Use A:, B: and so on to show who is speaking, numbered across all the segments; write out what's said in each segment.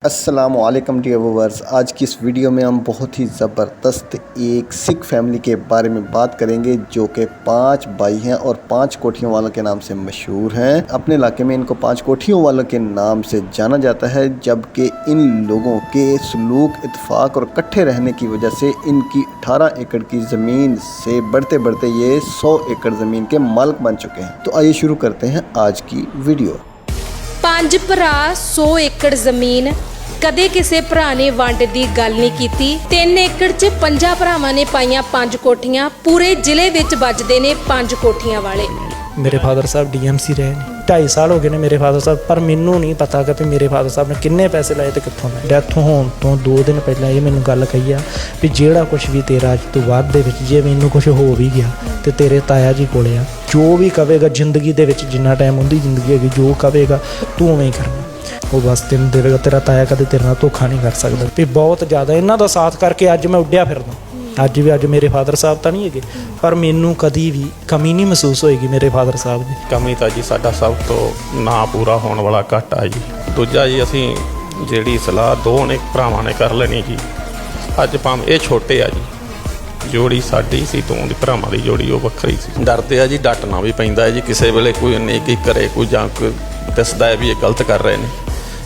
A: अस्सलामुअलैकुम dear viewers. आज की इस वीडियो में हम बहुत ही ज़बरदस्त एक सिख फैमिली के बारे में बात करेंगे जो कि 5 भाई हैं और 5 कोठियों वालों के नाम से मशहूर हैं। अपने इलाके में इनको 5 कोठियों वालों के नाम से जाना जाता है, जबकि इन लोगों के सलूक, इत्तेफाक और इकट्ठे रहने की वजह से इनकी 18 एकड़ की ज़मीन से बढ़ते बढ़ते ये 100 एकड़ ज़मीन के मालिक बन चुके हैं। तो आइए शुरू करते हैं आज की वीडियो।
B: 5 ਭਰਾ 100 ਏਕੜ ਜ਼ਮੀਨ, ਕਦੇ ਕਿਸੇ ਭਰਾ ਨੇ ਵੰਡ ਦੀ ਗੱਲ ਨਹੀਂ ਕੀਤੀ। 3 ਏਕੜ 'ਚ 5 ਭਰਾਵਾਂ ਨੇ ਪਾਈਆਂ 5 ਕੋਠੀਆਂ। ਪੂਰੇ ਜ਼ਿਲ੍ਹੇ ਵਿੱਚ ਵੱਜਦੇ ਨੇ 5 ਕੋਠੀਆਂ ਵਾਲੇ।
C: ਮੇਰੇ ਫਾਦਰ ਸਾਹਿਬ ਡੀਐਮਸੀ ਰਹੇ ਨੇ, 2.5 ਸਾਲ ਹੋ ਗਏ ਨੇ ਮੇਰੇ ਫਾਦਰ ਸਾਹਿਬ, ਪਰ ਮੈਨੂੰ ਨਹੀਂ ਪਤਾ ਕਿ ਮੇਰੇ ਫਾਦਰ ਸਾਹਿਬ ਨੇ ਕਿੰਨੇ ਪੈਸੇ ਲਾਏ ਤੇ ਕਿੱਥੋਂ ਲਾਏ। ਡੈਥ ਹੋਣ ਤੋਂ 2 ਦਿਨ ਪਹਿਲਾਂ ਇਹ ਮੈਨੂੰ ਗੱਲ ਕਹੀ ਆ ਵੀ ਜਿਹੜਾ ਕੁਛ ਵੀ ਤੇਰਾ ਅੱਜ ਤੋਂ ਬਾਅਦ ਦੇ ਵਿੱਚ ਜੇ ਮੈਨੂੰ ਕੁਛ ਹੋ ਵੀ ਗਿਆ ਤੇ ਤੇਰੇ ਤਾਇਆ ਜੀ ਕੋਲੇ ਆ, ਜੋ ਵੀ ਕਵੇਗਾ ਜ਼ਿੰਦਗੀ ਦੇ ਵਿੱਚ ਜਿੰਨਾ ਟਾਈਮ ਹੁੰਦੀ ਜ਼ਿੰਦਗੀ ਹੈਗੀ, ਜੋ ਕਵੇਗਾ ਤੂੰ ਉਵੇਂ ਹੀ ਕਰਨਾ। ਉਹ ਬਸ ਤੈਨੂੰ ਦੇਵੇਗਾ, ਤੇਰਾ ਤਾਇਆ ਕਦੇ ਤੇਰੇ ਨਾਲ ਧੋਖਾ ਨਹੀਂ ਕਰ ਸਕਦਾ। ਵੀ ਬਹੁਤ ਜ਼ਿਆਦਾ ਇਹਨਾਂ ਦਾ ਸਾਥ ਕਰਕੇ ਅੱਜ ਮੈਂ ਉੱਡਿਆ ਫਿਰਦਾ। ਅੱਜ ਮੇਰੇ ਫਾਦਰ ਸਾਹਿਬ ਤਾਂ ਨਹੀਂ ਹੈਗੇ, ਪਰ ਮੈਨੂੰ ਕਦੀ ਵੀ ਕਮੀ ਨਹੀਂ ਮਹਿਸੂਸ ਹੋਏਗੀ ਮੇਰੇ ਫਾਦਰ ਸਾਹਿਬ ਦੀ।
D: ਕਮੀ ਤਾਂ ਜੀ ਸਾਡਾ ਸਭ ਤੋਂ ਨਾ ਪੂਰਾ ਹੋਣ ਵਾਲਾ ਘਾਟਾ ਜੀ। ਦੂਜਾ ਜੀ, ਅਸੀਂ ਜਿਹੜੀ ਸਲਾਹ 2 ਨੇ ਭਰਾਵਾਂ ਨੇ ਕਰ ਲੈਣੀ ਜੀ, ਅੱਜ ਭਾਵੇਂ ਇਹ ਛੋਟੇ ਆ ਜੀ, ਜੋੜੀ ਸਾਡੀ ਸੀ ਤੋਂ ਦੀ ਭਰਾਵਾਂ ਦੀ ਜੋੜੀ ਉਹ ਵੱਖਰੀ ਸੀ। ਡਰਦੇ ਆ ਜੀ, ਡਟਣਾ ਵੀ ਪੈਂਦਾ ਹੈ ਜੀ। ਕਿਸੇ ਵੇਲੇ ਕੋਈ ਨੇਕੀ ਕਰੇ, ਕੋਈ ਜਾਂ ਕੋਈ ਦੱਸਦਾ ਹੈ ਵੀ ਇਹ ਗਲਤ ਕਰ ਰਹੇ ਨੇ,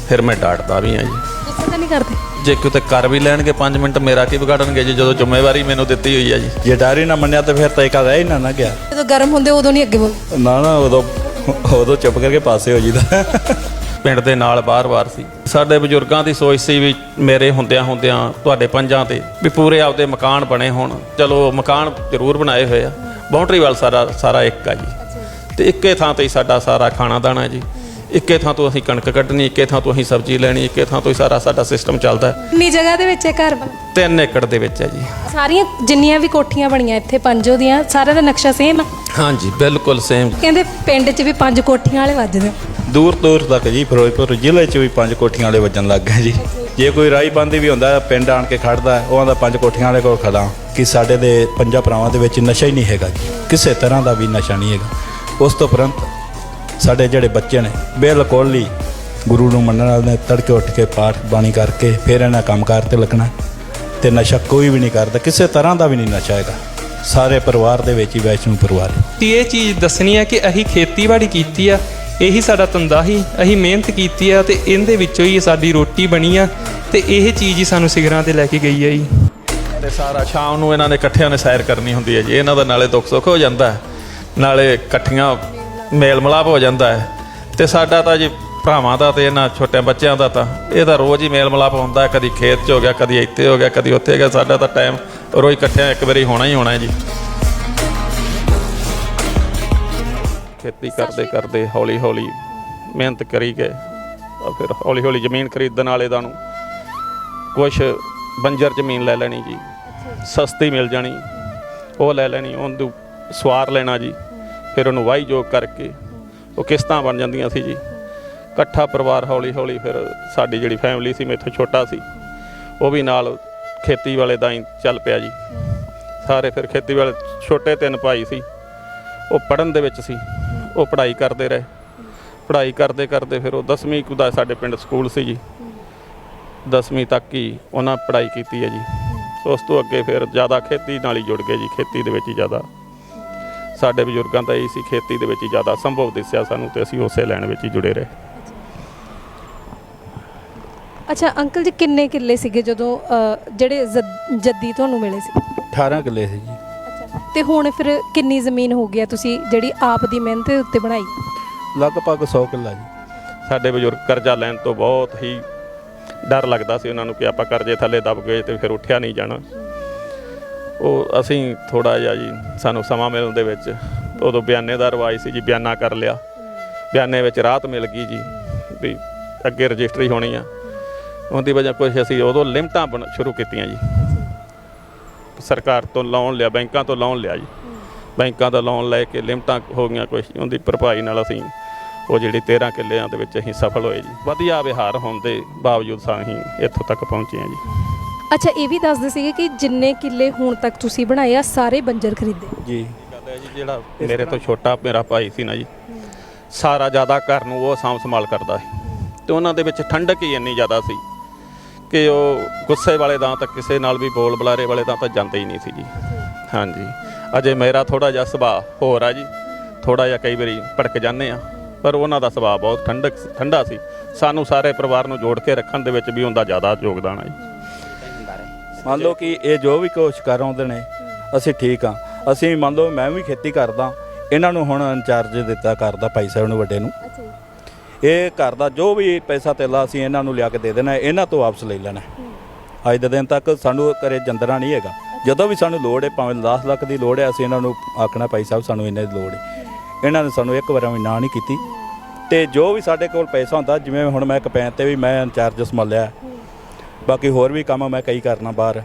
D: ਫਿਰ ਮੈਂ ਡਾਂਟਦਾ ਵੀ ਹਾਂ ਜੀ।
B: ਗੁੱਸਾ ਤਾਂ ਨਹੀਂ ਕਰਦੇ? ਜੇ
D: ਕਿਤੇ ਕਰ ਵੀ ਲੈਣਗੇ 5 ਮਿੰਟ, ਮੇਰਾ ਕੀ ਵਿਗਾੜਨਗੇ ਜੀ, ਜਦੋਂ ਜ਼ਿੰਮੇਵਾਰੀ ਮੈਨੂੰ ਦਿੱਤੀ ਹੋਈ ਹੈ ਜੀ।
E: ਜੇ ਡਰ ਹੀ ਨਾ ਮੰਨਿਆ ਤਾਂ ਫਿਰ ਤਾਂ ਇੱਕ ਰਹਿ ਹੀ ਨਾ ਗਿਆ।
B: ਜਦੋਂ ਗਰਮ ਹੁੰਦੇ ਉਦੋਂ ਨਹੀਂ ਅੱਗੇ ਬੋਲ?
E: ਨਾ ਉਦੋਂ ਚੁੱਪ ਕਰਕੇ ਪਾਸੇ ਹੋ ਜੀਦਾ।
D: ਪਿੰਡ ਦੇ ਨਾਲ ਬਾਰ-ਬਾਰ ਸੀ। ਸਾਡੇ ਬਜ਼ੁਰਗਾਂ ਦੀ ਸੋਚ ਸੀ ਵੀ ਮੇਰੇ ਹੁੰਦਿਆਂ ਤੁਹਾਡੇ ਪੰਜਾਂ ਤੇ ਵੀ ਪੂਰੇ ਆਪਦੇ ਮਕਾਨ ਬਣੇ ਹੋਣ। ਚਲੋ ਮਕਾਨ ਜ਼ਰੂਰ ਬਣਾਏ ਹੋਏ ਆ, ਬਾਉਂਡਰੀ ਵਾਲ ਸਾਰਾ ਇੱਕ ਆ ਜੀ, ਤੇ ਇੱਕੇ ਥਾਂ ਤੇ ਹੀ ਸਾਡਾ ਸਾਰਾ ਖਾਣਾ ਦਾਣਾ ਜੀ। ਇੱਕੇ ਥਾਂ ਤੋਂ ਅਸੀਂ ਕਣਕ ਕੱਢਣੀ, ਇੱਕੇ ਥਾਂ ਤੋਂ ਅਸੀਂ ਸਬਜ਼ੀ ਲੈਣੀ, ਇੱਕੇ ਥਾਂ ਤੋਂ ਹੀ ਸਾਡਾ ਸਿਸਟਮ ਚੱਲਦਾ।
B: ਕਿੰਨੀ ਜਗ੍ਹਾ ਦੇ ਵਿੱਚ ਇਹ ਘਰ ਬਣ?
D: 3 ਏਕੜ ਦੇ ਵਿੱਚ ਹੈ ਜੀ।
B: ਸਾਰੀਆਂ ਜਿੰਨੀਆਂ ਵੀ ਕੋਠੀਆਂ ਬਣੀਆਂ ਇੱਥੇ ਪੰਜੋ ਦੀਆਂ, ਸਾਰਿਆਂ ਦਾ ਨਕਸ਼ਾ ਸੇਮ ਆ?
D: ਹਾਂਜੀ, ਬਿਲਕੁਲ ਸੇਮ।
B: ਕਹਿੰਦੇ ਪਿੰਡ 'ਚ ਵੀ 5 ਕੋਠੀਆਂ ਵਾਲੇ ਵੱਜਦੇ।
E: ਦੂਰ ਤੱਕ ਜੀ ਫਿਰੋਜ਼ਪੁਰ ਜ਼ਿਲ੍ਹੇ 'ਚ ਵੀ 5 ਕੋਠੀਆਂ ਵਾਲੇ ਵੱਜਣ ਲੱਗ ਗਏ ਜੀ। ਜੇ ਕੋਈ ਰਾਈ ਬੰਦੀ ਵੀ ਹੁੰਦਾ ਪਿੰਡ ਆਣ ਕੇ ਖੜਦਾ, ਉਹ ਆਂਦਾ 5 ਕੋਠੀਆਂ ਵਾਲੇ ਕੋਲ ਖੜਾ। ਕਿ ਸਾਡੇ ਦੇ 5 ਭਰਾਵਾਂ ਦੇ ਵਿੱਚ ਨਸ਼ਾ ਹੀ ਨਹੀਂ ਹੈਗਾ ਜੀ, ਕਿਸੇ ਤਰ੍ਹਾਂ ਦਾ ਵੀ ਨਸ਼ਾ ਨਹੀਂ ਹੈਗਾ। ਉਸ ਤੋਂ ਉਪਰੰਤ ਸਾਡੇ ਜਿਹੜੇ ਬੱਚੇ ਨੇ ਬਿਲਕੁਲ ਹੀ ਗੁਰੂ ਨੂੰ ਮੰਨਣ ਵਾਲੇ ਨੇ, ਤੜਕੇ ਉੱਠ ਕੇ ਪਾਠ ਬਾਣੀ ਕਰਕੇ ਫਿਰ ਇਹਨਾਂ ਕੰਮਕਾਰ 'ਤੇ ਲੱਗਣਾ, ਅਤੇ ਨਸ਼ਾ ਕੋਈ ਵੀ ਨਹੀਂ ਕਰਦਾ, ਕਿਸੇ ਤਰ੍ਹਾਂ ਦਾ ਵੀ ਨਹੀਂ ਨਸ਼ਾ ਹੈਗਾ। ਸਾਰੇ ਪਰਿਵਾਰ ਦੇ ਵਿੱਚ ਹੀ ਵੈਸ਼ਨੂ ਪਰਿਵਾਰ।
F: ਇਹ ਚੀਜ਼ ਦੱਸਣੀ ਹੈ ਕਿ ਅਸੀਂ ਖੇਤੀਬਾੜੀ ਕੀਤੀ ਆ, ਇਹੀ ਸਾਡਾ ਧੰਦਾ ਹੀ, ਅਸੀਂ ਮਿਹਨਤ ਕੀਤੀ ਆ ਅਤੇ ਇਹਦੇ ਵਿੱਚੋਂ ਹੀ ਸਾਡੀ ਰੋਟੀ ਬਣੀ ਆ, ਅਤੇ ਇਹ ਚੀਜ਼ ਹੀ ਸਾਨੂੰ ਸਿਖਰਾਂ 'ਤੇ ਲੈ ਕੇ ਗਈ ਹੈ ਜੀ।
D: ਅਤੇ ਸਾਰਾ ਸ਼ਾਮ ਨੂੰ ਇਹਨਾਂ ਨੇ ਇਕੱਠਿਆਂ ਨੇ ਸੈਰ ਕਰਨੀ ਹੁੰਦੀ ਹੈ ਜੀ। ਇਹਨਾਂ ਦਾ ਨਾਲੇ ਦੁੱਖ ਸੁੱਖ ਹੋ ਜਾਂਦਾ, ਨਾਲੇ ਇਕੱਠੀਆਂ ਮੇਲ ਮਿਲਾਪ ਹੋ ਜਾਂਦਾ ਹੈ। ਅਤੇ ਸਾਡਾ ਤਾਂ ਜੀ ਭਰਾਵਾਂ ਦਾ ਅਤੇ ਇਹਨਾਂ ਛੋਟੇ ਬੱਚਿਆਂ ਦਾ ਤਾਂ ਇਹਦਾ ਰੋਜ਼ ਹੀ ਮੇਲ ਮਿਲਾਪ ਹੁੰਦਾ। ਕਦੀ ਖੇਤ 'ਚ ਹੋ ਗਿਆ, ਕਦੀ ਇੱਥੇ ਹੋ ਗਿਆ, ਕਦੀ ਉੱਥੇ ਹੋ ਗਿਆ। ਸਾਡਾ ਤਾਂ ਟਾਈਮ ਰੋਜ਼ ਇਕੱਠਿਆਂ ਇੱਕ ਵਾਰੀ ਹੋਣਾ ਹੀ ਹੋਣਾ ਜੀ। ਖੇਤੀ ਕਰਦੇ ਹੌਲੀ ਹੌਲੀ ਮਿਹਨਤ ਕਰੀ ਗਏ, ਫਿਰ ਹੌਲੀ ਹੌਲੀ ਜ਼ਮੀਨ ਖਰੀਦਣ ਵਾਲੇ ਦਾ ਨੂੰ ਕੁਛ ਬੰਜਰ ਜ਼ਮੀਨ ਲੈ ਲੈਣੀ ਜੀ, ਸਸਤੀ ਮਿਲ ਜਾਣੀ, ਉਹ ਲੈ ਲੈਣੀ, ਉਹਨੂੰ ਸਵਾਰ ਲੈਣਾ ਜੀ। ਫਿਰ ਉਹਨੂੰ ਵਾਹੀ ਜੋਗ ਕਰਕੇ ਉਹ ਕਿਸ਼ਤਾਂ ਬਣ ਜਾਂਦੀਆਂ ਸੀ ਜੀ। ਇਕੱਠਾ ਪਰਿਵਾਰ ਹੌਲੀ ਹੌਲੀ ਫਿਰ ਸਾਡੀ ਜਿਹੜੀ ਫੈਮਿਲੀ ਸੀ, ਮੇਥੋਂ ਛੋਟਾ ਸੀ, ਉਹ ਵੀ ਨਾਲ ਖੇਤੀ ਵਾਲੇ ਦਾ ਹੀ ਚੱਲ ਪਿਆ ਜੀ। ਸਾਰੇ ਫਿਰ ਖੇਤੀ ਵਾਲੇ ਛੋਟੇ 3 ਭਾਈ ਸੀ, ਉਹ ਪੜ੍ਹਨ ਦੇ ਵਿੱਚ ਸੀ, ਉਹ ਪੜ੍ਹਾਈ ਕਰਦੇ ਰਹੇ। ਪੜ੍ਹਾਈ ਕਰਦੇ ਫਿਰ ਉਹ 10ਵੀਂ ਦਾ ਸਾਡੇ ਪਿੰਡ ਸਕੂਲ ਸੀ ਜੀ, 10ਵੀਂ ਤੱਕ ਹੀ ਉਹਨਾਂ ਪੜ੍ਹਾਈ ਕੀਤੀ ਹੈ ਜੀ। ਉਸ ਤੋਂ ਅੱਗੇ ਫਿਰ ਜ਼ਿਆਦਾ ਖੇਤੀ ਨਾਲ ਹੀ ਜੁੜ ਗਏ ਜੀ। ਖੇਤੀ ਦੇ ਵਿੱਚ ਹੀ ਜ਼ਿਆਦਾ ਸਾਡੇ ਬਜ਼ੁਰਗਾਂ ਦਾ ਇਹ ਸੀ, ਖੇਤੀ ਦੇ ਵਿੱਚ ਹੀ ਜ਼ਿਆਦਾ ਸੰਭਵ ਦਿਸਿਆ ਸਾਨੂੰ, ਅਤੇ ਅਸੀਂ ਉਸੇ ਲਾਈਨ ਵਿੱਚ ਹੀ ਜੁੜੇ ਰਹੇ।
B: ਅੱਛਾ ਅੰਕਲ ਜੀ, ਕਿੰਨੇ ਕਿੱਲੇ ਸੀਗੇ ਜਦੋਂ ਜਿਹੜੇ ਜੱਦੀ ਤੁਹਾਨੂੰ ਮਿਲੇ ਸੀ?
E: 18 ਕਿੱਲੇ ਸੀ ਜੀ।
B: ਅੱਛਾ, ਤੇ ਹੁਣ ਫਿਰ ਕਿੰਨੀ ਜ਼ਮੀਨ ਹੋ ਗਈ ਤੁਸੀਂ ਜਿਹੜੀ ਆਪ ਦੀ ਮਿਹਨਤ ਦੇ ਉੱਤੇ ਬਣਾਈ?
E: ਲਗਭਗ 100 ਕਿੱਲਾ ਜੀ।
D: ਸਾਡੇ ਬਜ਼ੁਰਗ ਕਰਜ਼ਾ ਲੈਣ ਤੋਂ ਬਹੁਤ ਹੀ ਡਰ ਲੱਗਦਾ ਸੀ ਉਹਨਾਂ ਨੂੰ ਕਿ ਆਪਾਂ ਕਰਜ਼ੇ ਥੱਲੇ ਦਬ ਗਏ ਅਤੇ ਫਿਰ ਉੱਠਿਆ ਨਹੀਂ ਜਾਣਾ। ਉਹ ਅਸੀਂ ਥੋੜ੍ਹਾ ਜਿਹਾ ਜੀ, ਸਾਨੂੰ ਸਮਾਂ ਮਿਲਣ ਦੇ ਵਿੱਚ ਉਦੋਂ ਬਿਆਨੇ ਦਾ ਰਿਵਾਜ ਸੀ ਜੀ, ਬਿਆਨਾ ਕਰ ਲਿਆ। ਬਿਆਨੇ ਵਿੱਚ ਰਾਹਤ ਮਿਲ ਗਈ ਜੀ ਵੀ ਅੱਗੇ ਰਜਿਸਟਰੀ ਹੋਣੀ ਆ। ਉਹਦੀ ਵਜ੍ਹਾ ਕੁਛ ਅਸੀਂ ਉਦੋਂ ਲਿਮਟਾਂ ਸ਼ੁਰੂ ਕੀਤੀਆਂ ਜੀ। ਸਰਕਾਰ ਤੋਂ ਲੋਨ ਲਿਆ, ਬੈਂਕਾਂ ਤੋਂ ਲੋਨ ਲਿਆ ਜੀ। ਬੈਂਕਾਂ ਦਾ ਲੋਨ ਲੈ ਕੇ ਲਿਮਟਾਂ ਹੋ ਗਈਆਂ ਕੁਛ, ਉਹਦੀ ਭਰਪਾਈ ਨਾਲ ਅਸੀਂ ਉਹ ਜਿਹੜੀ 13 ਕਿੱਲਿਆਂ ਦੇ ਵਿੱਚ ਅਸੀਂ ਸਫਲ ਹੋਏ ਜੀ। ਵਧੀਆ ਵਿਹਾਰ ਹੋਣ ਦੇ ਬਾਵਜੂਦ ਅਸੀਂ ਇੱਥੋਂ ਤੱਕ ਪਹੁੰਚੇ ਹਾਂ ਜੀ।
B: ਅੱਛਾ, ਇਹ ਵੀ ਦੱਸਦੇ ਸੀਗੇ ਕਿ ਜਿੰਨੇ ਕਿੱਲੇ ਹੁਣ ਤੱਕ ਤੁਸੀਂ ਬਣਾਏ ਆ ਸਾਰੇ ਬੰਜਰ ਖਰੀਦੇ
E: ਜੀ।
D: ਜਿਹੜਾ ਮੇਰੇ ਤੋਂ ਛੋਟਾ ਮੇਰਾ ਭਾਈ ਸੀ ਨਾ ਜੀ, ਸਾਰਾ ਜ਼ਿਆਦਾ ਘਰ ਨੂੰ ਉਹ ਸਾਂਭ ਸੰਭਾਲ ਕਰਦਾ ਸੀ, ਅਤੇ ਉਹਨਾਂ ਦੇ ਵਿੱਚ ਠੰਡਕ ਹੀ ਇੰਨੀ ਜ਼ਿਆਦਾ ਸੀ ਕਿ ਉਹ ਗੁੱਸੇ ਵਾਲੇ ਦਾ ਤਾਂ ਕਿਸੇ ਨਾਲ ਵੀ ਬੋਲ ਬੁਲਾਰੇ ਵਾਲੇ ਦਾ ਤਾਂ ਜਾਂਦੇ ਹੀ ਨਹੀਂ ਸੀ ਜੀ। ਹਾਂਜੀ, ਅਜੇ ਮੇਰਾ ਥੋੜਾ ਜਿਹਾ ਸੁਭਾਅ ਹੋਰ ਆ ਜੀ, ਥੋੜਾ ਜਿਹਾ ਕਈ ਵਾਰੀ ਭੜਕ ਜਾਂਦੇ ਆ, ਪਰ ਉਹਨਾਂ ਦਾ ਸੁਭਾਅ ਬਹੁਤ ਠੰਡਾ ਸੀ। ਸਾਨੂੰ ਸਾਰੇ ਪਰਿਵਾਰ ਨੂੰ ਜੋੜ ਕੇ ਰੱਖਣ ਦੇ ਵਿੱਚ ਵੀ ਉਹਦਾ ਜ਼ਿਆਦਾ ਯੋਗਦਾਨ ਹੈ ਜੀ।
E: ਮੰਨ ਲਓ ਕਿ ਇਹ ਜੋ ਵੀ ਕੁਛ ਕਰ ਆਉਂਦੇ ਨੇ ਅਸੀਂ ਠੀਕ ਆ। ਅਸੀਂ ਮੰਨ ਲਓ ਮੈਂ ਵੀ ਖੇਤੀ ਕਰਦਾ, ਇਹਨਾਂ ਨੂੰ ਹੁਣ ਇੰਚਾਰਜ ਦਿੱਤਾ ਘਰ ਦਾ, ਭਾਈ ਸਾਹਿਬ ਨੂੰ ਵੱਡੇ ਨੂੰ। ਇਹ ਘਰ ਦਾ ਜੋ ਵੀ ਪੈਸਾ ਧੇਲਾ ਅਸੀਂ ਇਹਨਾਂ ਨੂੰ ਲਿਆ ਕੇ ਦੇ ਦੇਣਾ, ਇਹਨਾਂ ਤੋਂ ਵਾਪਸ ਲੈ ਲੈਣਾ। ਅੱਜ ਦੇ ਦਿਨ ਤੱਕ ਸਾਨੂੰ ਘਰੇ ਜੰਦਰਾ ਨਹੀਂ ਹੈਗਾ। ਜਦੋਂ ਵੀ ਸਾਨੂੰ ਲੋੜ ਹੈ, ਭਾਵੇਂ 10 ਲੱਖ ਦੀ ਲੋੜ ਹੈ, ਅਸੀਂ ਇਹਨਾਂ ਨੂੰ ਆਖਣਾ ਭਾਈ ਸਾਹਿਬ ਸਾਨੂੰ ਇੰਨੇ ਦੀ ਲੋੜ ਹੈ। ਇਹਨਾਂ ਨੇ ਸਾਨੂੰ ਇੱਕ ਵਾਰ ਵੀ ਨਾ ਨਹੀਂ ਕੀਤੀ। ਤੇ ਜੋ ਵੀ ਸਾਡੇ ਕੋਲ ਪੈਸਾ ਹੁੰਦਾ, ਜਿਵੇਂ ਹੁਣ ਮੈਂ ਕਪੈਨ ਤੇ ਵੀ ਮੈਂ ਇੰਚਾਰਜ ਸੰਭਾਲਿਆ, ਬਾਕੀ ਹੋਰ ਵੀ ਕੰਮ ਮੈਂ ਕਈ ਕਰਨਾ ਬਾਹਰ,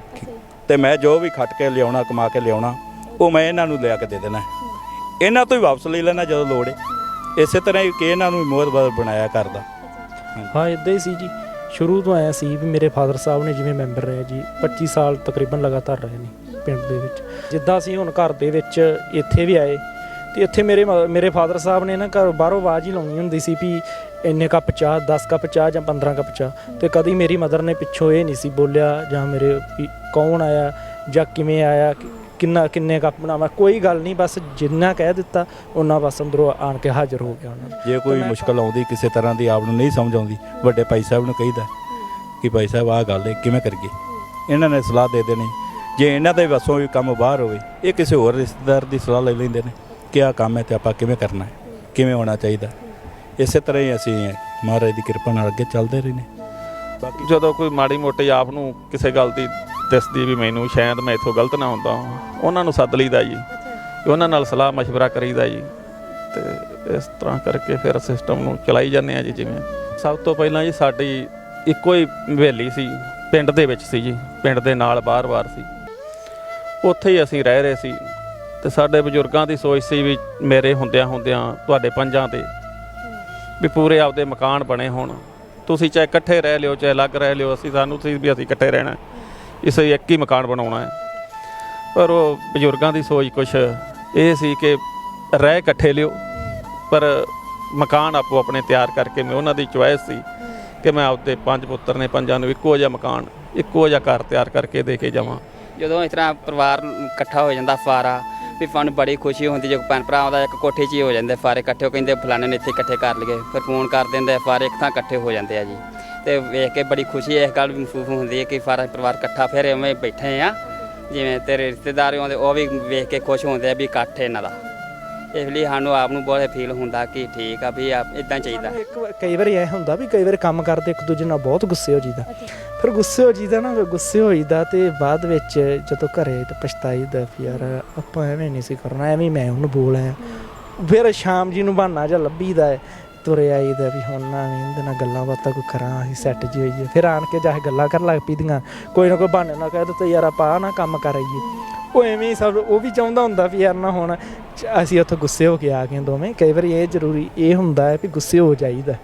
E: ਤੇ ਮੈਂ ਜੋ ਵੀ ਖੱਟ ਕੇ ਲਿਆਉਣਾ, ਕਮਾ ਕੇ ਲਿਆਉਣਾ, ਉਹ ਮੈਂ ਇਹਨਾਂ ਨੂੰ ਲਿਆ ਕੇ ਦੇ ਦੇਣਾ। ਇਹਨਾਂ ਤੋਂ ਹੀ ਵਾਪਸ ਲੈ ਲੈਣਾ ਜਦੋਂ ਲੋੜ ਹੈ। ਇਸੇ ਤਰ੍ਹਾਂ ਹੀ ਕਿ ਇਹਨਾਂ ਨੂੰ ਮੋਹਤਬਾਰ ਬਣਾਇਆ ਕਰਦਾ।
C: ਹਾਂ, ਇੱਦਾਂ ਹੀ ਸੀ ਜੀ। ਸ਼ੁਰੂ ਤੋਂ ਆਇਆ ਸੀ ਵੀ ਮੇਰੇ ਫਾਦਰ ਸਾਹਿਬ ਨੇ ਜਿਵੇਂ ਮੈਂਬਰ ਰਹੇ ਜੀ 25 ਸਾਲ ਤਕਰੀਬਨ ਲਗਾਤਾਰ ਰਹੇ ਨੇ ਪਿੰਡ ਦੇ ਵਿੱਚ। ਜਿੱਦਾਂ ਅਸੀਂ ਹੁਣ ਘਰ ਦੇ ਵਿੱਚ ਇੱਥੇ ਵੀ ਆਏ ਤੇ ਇੱਥੇ ਮੇਰੇ ਫਾਦਰ ਸਾਹਿਬ ਨੇ ਨਾ ਘਰ ਬਾਹਰੋਂ ਆਵਾਜ਼ ਹੀ ਲਾਉਣੀ ਹੁੰਦੀ ਸੀ ਵੀ ਇੰਨੇ ਕੱਪ ਚਾਹ, 10 ਕੱਪ ਚਾਹ ਜਾਂ 15 ਕੱਪ ਚਾਹ। ਤੇ ਕਦੀ ਮੇਰੀ ਮਦਰ ਨੇ ਪਿੱਛੋਂ ਇਹ ਨਹੀਂ ਸੀ ਬੋਲਿਆ ਜਾਂ ਮੇਰੇ ਵੀ ਕੌਣ ਆਇਆ ਜਾਂ ਕਿਵੇਂ ਆਇਆ, ਕਿੰਨੇ ਕੱਪ ਬਣਾਵਾਂ, ਕੋਈ ਗੱਲ ਨਹੀਂ। ਬਸ ਜਿੰਨਾ ਕਹਿ ਦਿੱਤਾ ਉਹਨਾਂ ਬਸ ਅੰਦਰੋਂ ਆਣ ਕੇ ਹਾਜ਼ਰ ਹੋ ਗਿਆ ਉਹਨਾਂ।
E: ਜੇ ਕੋਈ ਮੁਸ਼ਕਲ ਆਉਂਦੀ ਕਿਸੇ ਤਰ੍ਹਾਂ ਦੀ, ਆਪ ਨੂੰ ਨਹੀਂ ਸਮਝ ਆਉਂਦੀ, ਵੱਡੇ ਭਾਈ ਸਾਹਿਬ ਨੂੰ ਕਹੀਦਾ ਕਿ ਭਾਈ ਸਾਹਿਬ ਆਹ ਗੱਲ ਹੈ, ਕਿਵੇਂ ਕਰੀਏ। ਇਹਨਾਂ ਨੇ ਸਲਾਹ ਦੇ ਦੇਣੀ। ਜੇ ਇਹਨਾਂ ਦੇ ਵੱਸੋਂ ਵੀ ਕੰਮ ਬਾਹਰ ਹੋਵੇ, ਇਹ ਕਿਸੇ ਹੋਰ ਰਿਸ਼ਤੇਦਾਰ ਦੀ ਸਲਾਹ ਲੈ ਲੈਂਦੇ ਨੇ ਕਿ ਆਹ ਕੰਮ ਹੈ ਤੇ ਆਪਾਂ ਕਿਵੇਂ ਕਰਨਾ ਹੈ, ਕਿਵੇਂ ਹੋਣਾ ਚਾਹੀਦਾ। ਇਸੇ ਤਰ੍ਹਾਂ ਹੀ ਅਸੀਂ ਮਹਾਰਾਜ ਦੀ ਕਿਰਪਾ ਨਾਲ ਅੱਗੇ ਚੱਲਦੇ ਰਹੇ ਨੇ।
D: ਬਾਕੀ ਜਦੋਂ ਕੋਈ ਮਾੜੀ ਮੋਟੀ ਆਪ ਨੂੰ ਕਿਸੇ ਗੱਲ ਦੀ ਦਿਸਦੀ ਵੀ ਮੈਨੂੰ ਸ਼ਾਇਦ ਮੈਂ ਇੱਥੋਂ ਗਲਤ ਨਾ ਹੁੰਦਾ, ਉਹਨਾਂ ਨੂੰ ਸੱਦ ਲਈਦਾ ਜੀ, ਉਹਨਾਂ ਨਾਲ ਸਲਾਹ ਮਸ਼ਵਰਾ ਕਰੀਦਾ ਜੀ। ਤੇ ਇਸ ਤਰ੍ਹਾਂ ਕਰਕੇ ਫਿਰ ਸਿਸਟਮ ਨੂੰ ਚਲਾਈ ਜਾਂਦੇ ਆ ਜੀ। ਜਿਵੇਂ ਸਭ ਤੋਂ ਪਹਿਲਾਂ ਜੀ ਸਾਡੀ ਇੱਕੋ ਹੀ ਹਵੇਲੀ ਸੀ, ਪਿੰਡ ਦੇ ਵਿੱਚ ਸੀ ਜੀ, ਪਿੰਡ ਦੇ ਨਾਲ ਬਾਹਰ ਸੀ, ਉੱਥੇ ਹੀ ਅਸੀਂ ਰਹਿ ਰਹੇ ਸੀ। ਤੇ ਸਾਡੇ ਬਜ਼ੁਰਗਾਂ ਦੀ ਸੋਚ ਸੀ ਵੀ ਮੇਰੇ ਹੁੰਦਿਆਂ ਤੁਹਾਡੇ ਪੰਜਾਂ ਤੇ ਵੀ ਪੂਰੇ ਆਪਦੇ ਮਕਾਨ ਬਣੇ ਹੋਣ, ਤੁਸੀਂ ਚਾਹੇ ਇਕੱਠੇ ਰਹਿ ਲਿਓ ਚਾਹੇ ਅਲੱਗ ਰਹਿ ਲਿਓ, ਸਾਨੂੰ ਸੀ ਵੀ ਅਸੀਂ ਇਕੱਠੇ ਰਹਿਣਾ, ਇਸ ਲਈ ਇੱਕ ਹੀ ਮਕਾਨ ਬਣਾਉਣਾ ਹੈ। ਪਰ ਉਹ ਬਜ਼ੁਰਗਾਂ ਦੀ ਸੋਚ ਕੁਛ ਇਹ ਸੀ ਕਿ ਰਹਿ ਇਕੱਠੇ ਲਿਓ, ਪਰ ਮਕਾਨ ਆਪੋ ਆਪਣੇ ਤਿਆਰ ਕਰਕੇ। ਮੈਂ ਉਹਨਾਂ ਦੀ ਚੁਆਇਸ ਸੀ ਕਿ ਮੈਂ ਆਪਦੇ 5 ਪੁੱਤਰ ਨੇ, 5 ਨੂੰ ਇੱਕੋ ਜਿਹਾ ਮਕਾਨ, ਇੱਕੋ ਜਿਹਾ ਘਰ ਤਿਆਰ ਕਰਕੇ ਦੇ ਕੇ ਜਾਵਾਂ।
G: ਜਦੋਂ ਇਸ ਤਰ੍ਹਾਂ ਪਰਿਵਾਰ ਇਕੱਠਾ ਹੋ ਜਾਂਦਾ ਫਾਰਾ, ਵੀ ਸਾਨੂੰ ਬੜੀ ਖੁਸ਼ੀ ਹੁੰਦੀ ਜਦੋਂ ਭੈਣ ਭਰਾਵਾਂ ਦਾ ਇੱਕ ਕੋਠੇ 'ਚ ਹੀ ਹੋ ਜਾਂਦੇ ਫਾਰੇ ਇਕੱਠੇ। ਉਹ ਕਹਿੰਦੇ ਫਲਾਣੇ ਨੇ ਇੱਥੇ ਇਕੱਠੇ ਕਰ ਲਈਏ, ਫਿਰ ਫੋਨ ਕਰ ਦਿੰਦੇ, ਫਾਰੇ ਇੱਕ ਥਾਂ ਇਕੱਠੇ ਹੋ ਜਾਂਦੇ ਆ ਜੀ। ਤੇ ਵੇਖ ਕੇ ਬੜੀ ਖੁਸ਼ੀ ਇਸ ਗੱਲ ਵੀ ਮਹਿਸੂਸ ਹੁੰਦੀ ਹੈ ਕਿ ਸਾਰਾ ਪਰਿਵਾਰ ਇਕੱਠਾ ਫਿਰ ਐਵੇਂ ਬੈਠੇ ਆ, ਜਿਵੇਂ ਤੇਰੇ ਰਿਸ਼ਤੇਦਾਰ ਆਉਂਦੇ ਉਹ ਵੀ ਵੇਖ ਕੇ ਖੁਸ਼ ਹੁੰਦੇ ਆ ਵੀ ਇਕੱਠ ਇਹਨਾਂ ਦਾ। ਇਸ ਲਈ ਸਾਨੂੰ ਆਪ ਨੂੰ ਬਹੁਤ ਫੀਲ ਹੁੰਦਾ ਕਿ ਠੀਕ ਆ ਵੀ ਇੱਦਾਂ ਚਾਹੀਦਾ।
C: ਕਈ ਵਾਰੀ ਇਹ ਹੁੰਦਾ ਵੀ ਕਈ ਵਾਰ ਕੰਮ ਕਰਦੇ ਇੱਕ ਦੂਜੇ ਨਾਲ ਬਹੁਤ ਗੁੱਸੇ ਹੋ ਜੀਦਾ, ਫਿਰ ਗੁੱਸੇ ਹੋ ਜੀਦਾ ਤੇ ਬਾਅਦ ਵਿੱਚ ਜਦੋਂ ਘਰੇ ਤੇ ਪਛਤਾਈਦਾ ਵੀ ਯਾਰ ਆਪਾਂ ਐਵੇਂ ਨਹੀਂ ਸੀ ਕਰਨਾ, ਐਵੇਂ ਮੈਂ ਉਹਨੂੰ ਬੋਲ ਆਇਆ। ਫਿਰ ਸ਼ਾਮ ਜੀ ਨੂੰ ਬਹਾਨਾ ਜਿਹਾ ਲੱਭੀਦਾ ਹੈ, ਤੁਰੇ ਆਈਦਾ ਵੀ ਹੁਣ ਨਾ ਵੀ ਇਹਦੇ ਨਾਲ ਗੱਲਾਂ ਬਾਤਾਂ ਕੋਈ ਕਰਾਂ, ਅਸੀਂ ਸੈੱਟ ਜੀ ਹੋਈਏ। ਫਿਰ ਆਣ ਕੇ ਜਾ ਕੇ ਗੱਲਾਂ ਕਰਨ ਲੱਗ ਪਈਦੀਆਂ, ਕੋਈ ਨਾ ਕੋਈ ਬਹਾਨੇ ਨਾਲ ਕਹਿ ਦਿੱਤਾ ਯਾਰ ਆਪਾਂ ਆਹ ਨਾ ਕੰਮ ਕਰ ਆਈਏ। ਉਹ ਐਵੇਂ ਹੀ ਸਭ ਉਹ ਵੀ ਚਾਹੁੰਦਾ ਹੁੰਦਾ ਵੀ ਯਾਰ ਨਾ ਹੁਣ ਅਸੀਂ ਉੱਥੋਂ ਗੁੱਸੇ ਹੋ ਕੇ ਆ ਗਏ ਦੋਵੇਂ। ਕਈ ਵਾਰੀ ਇਹ ਜ਼ਰੂਰੀ ਇਹ ਹੁੰਦਾ ਹੈ ਵੀ ਗੁੱਸੇ ਹੋ ਜਾਈਦਾ,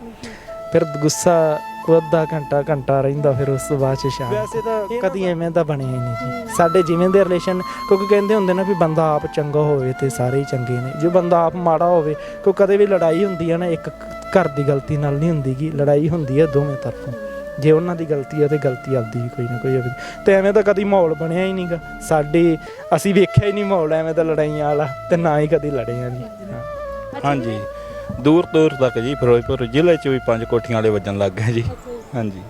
C: ਫਿਰ ਗੁੱਸਾ ਅੱਧਾ ਘੰਟਾ ਰਹਿੰਦਾ, ਫਿਰ ਉਸ ਤੋਂ ਬਾਅਦ 'ਚ ਸ਼ਾਮ। ਵੈਸੇ ਤਾਂ ਕਦੀ ਐਵੇਂ ਦਾ ਬਣਿਆ ਹੀ ਨਹੀਂ ਜੀ ਸਾਡੇ ਜਿਵੇਂ ਦੇ ਰਿਲੇਸ਼ਨ, ਕਿਉਂਕਿ ਕਹਿੰਦੇ ਹੁੰਦੇ ਨਾ ਵੀ ਬੰਦਾ ਆਪ ਚੰਗਾ ਹੋਵੇ ਤੇ ਸਾਰੇ ਹੀ ਚੰਗੇ ਨੇ। ਜੇ ਬੰਦਾ ਆਪ ਮਾੜਾ ਹੋਵੇ, ਕਿਉਂ ਕਦੇ ਵੀ ਲੜਾਈ ਹੁੰਦੀ ਹੈ ਨਾ, ਇੱਕ ਘਰ ਦੀ ਗਲਤੀ ਨਾਲ ਨਹੀਂ ਹੁੰਦੀ ਗੀ, ਲੜਾਈ ਹੁੰਦੀ ਹੈ ਦੋਵੇਂ ਤਰਫੋਂ। ਜੇ ਉਹਨਾਂ ਦੀ ਗਲਤੀ ਹੈ ਤੇ ਗਲਤੀ ਆਪਦੀ ਵੀ ਕੋਈ ਨਾ ਕੋਈ ਹੋਵੇ। ਤੇ ਐਵੇਂ ਤਾਂ ਕਦੀ ਮਾਹੌਲ ਬਣਿਆ ਹੀ ਨਹੀਂ ਗਾ ਸਾਡੇ, ਅਸੀਂ ਵੇਖਿਆ ਹੀ ਨਹੀਂ ਮਾਹੌਲ ਐਵੇਂ ਦਾ ਲੜਾਈਆਂ ਵਾਲਾ, ਤੇ ਨਾ ਹੀ ਕਦੀ ਲੜੇ ਆ ਜੀ।
E: ਹਾਂਜੀ, ਦੂਰ ਤੱਕ ਜੀ ਫਿਰੋਜ਼ਪੁਰ ਜ਼ਿਲ੍ਹੇ 'ਚ ਵੀ 5 ਕੋਠੀਆਂ ਵਾਲੇ ਵੱਜਣ ਲੱਗ ਗਏ ਜੀ। ਹਾਂਜੀ,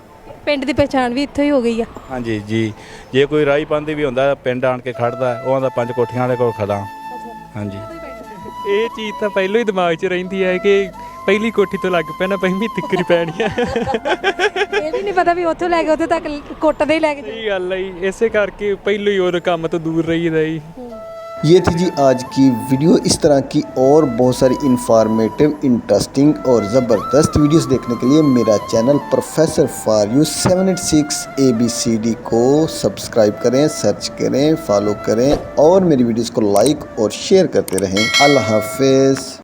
H: ਪਿੰਡ ਦੀ ਪਛਾਣ ਵੀ ਇੱਥੋਂ ਹੀ ਹੋ ਗਈ ਆ।
E: ਹਾਂਜੀ ਜੀ, ਜੇ ਕੋਈ ਰਾਹੀ ਪਾਉਂਦੀ ਵੀ ਹੁੰਦਾ ਪਿੰਡ ਆਣ ਕੇ ਖੜਦਾ, ਉਹ ਆਂਦਾ 5 ਕੋਠੀਆਂ ਵਾਲੇ ਕੋਲ ਖੜਾ। ਹਾਂਜੀ,
F: ਇਹ ਚੀਜ਼ ਤਾਂ ਪਹਿਲਾਂ ਹੀ ਦਿਮਾਗ 'ਚ ਰਹਿੰਦੀ ਹੈ ਕਿ ਪਹਿਲੀ ਕੋਠੀ ਤੋਂ ਲੱਗ ਪੈਣਾ, 5ਵੀਂ ਤਿੱਕਰ ਪੈਣੀ ਆ।
H: ਇਹ ਵੀ ਨਹੀਂ ਪਤਾ ਵੀ ਉੱਥੋਂ ਲੈ ਕੇ ਉੱਥੇ ਤੱਕ ਕੁੱਟਦੇ ਹੀ ਲੈ ਕੇ।
F: ਸਹੀ ਗੱਲ ਹੈ ਜੀ, ਇਸੇ ਕਰਕੇ ਪਹਿਲਾਂ ਹੀ ਉਹ ਕੰਮ ਤੋਂ ਦੂਰ ਰਹੀਦਾ ਜੀ।
A: ये थी जी आज की वीडियो। इस तरह की और बहुत सारी इंफॉर्मेटिव, इंटरेस्टिंग और ज़बरदस्त वीडियोस देखने के लिए मेरा channel professor for you 786 ABCD को सब्सक्राइब करें, सर्च करें, फॉलो करें और मेरी वीडियोस को लाइक और शेयर करते रहें। अल्लाह हाफिज़।